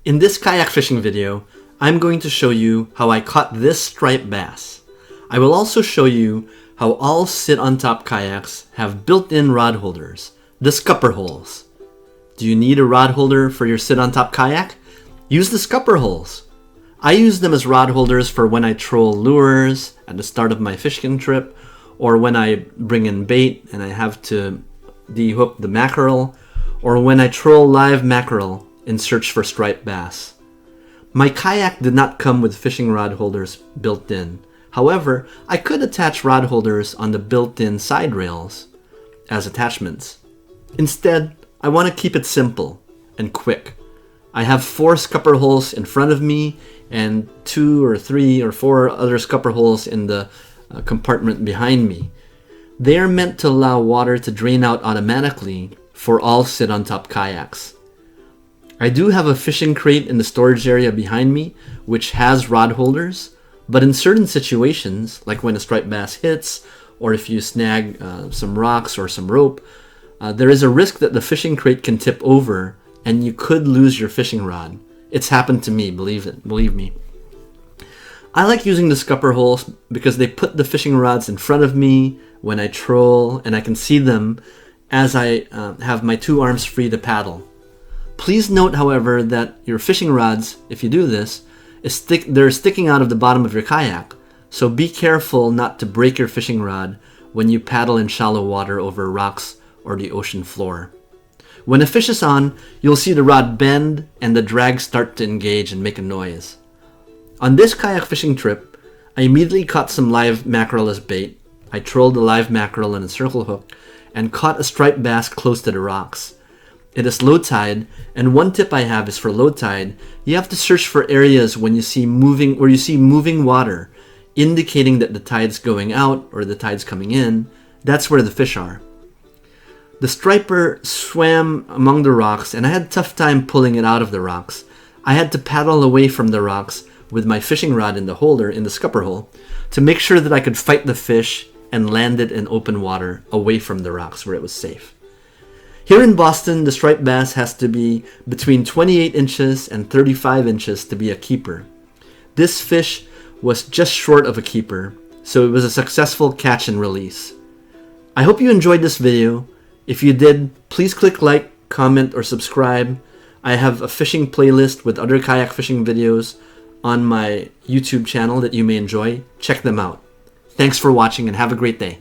In this kayak fishing video, I'm going to show you how I caught this striped bass. I will also show you how all sit-on-top kayaks have built-in rod holders, the scupper holes. Do you need a rod holder for your sit-on-top kayak? Use the scupper holes. I use them as rod holders for when I troll lures at the start of my fishing trip, or when I bring in bait and I have to dehook the mackerel, or when I troll live mackerel in search for striped bass. My kayak did not come with fishing rod holders built in. However, I could attach rod holders on the built-in side rails as attachments. Instead, I want to keep it simple and quick. I have 4 scupper holes in front of me and 2 or 3 or 4 other scupper holes in the compartment behind me. They are meant to allow water to drain out automatically for all sit-on-top kayaks. I do have a fishing crate in the storage area behind me which has rod holders, but in certain situations, like when a striped bass hits or if you snag some rocks or some rope, there is a risk that the fishing crate can tip over and you could lose your fishing rod. It's happened to me, believe me. I like using the scupper holes because they put the fishing rods in front of me when I troll, and I can see them as I have my 2 arms free to paddle. Please note, however, that your fishing rods, if you do this, they're sticking out of the bottom of your kayak, so be careful not to break your fishing rod when you paddle in shallow water over rocks or the ocean floor. When a fish is on, you'll see the rod bend and the drag start to engage and make a noise. On this kayak fishing trip, I immediately caught some live mackerel as bait. I trolled the live mackerel in a circle hook and caught a striped bass close to the rocks. It is low tide, and one tip I have is for low tide, you have to search for areas when you see moving water, indicating that the tide's going out or the tide's coming in. That's where the fish are. The striper swam among the rocks, and I had a tough time pulling it out of the rocks. I had to paddle away from the rocks with my fishing rod in the holder in the scupper hole to make sure that I could fight the fish and land it in open water away from the rocks where it was safe. Here in Boston, the striped bass has to be between 28 inches and 35 inches to be a keeper. This fish was just short of a keeper, so it was a successful catch and release. I hope you enjoyed this video. If you did, please click like, comment, or subscribe. I have a fishing playlist with other kayak fishing videos on my YouTube channel that you may enjoy. Check them out. Thanks for watching and have a great day.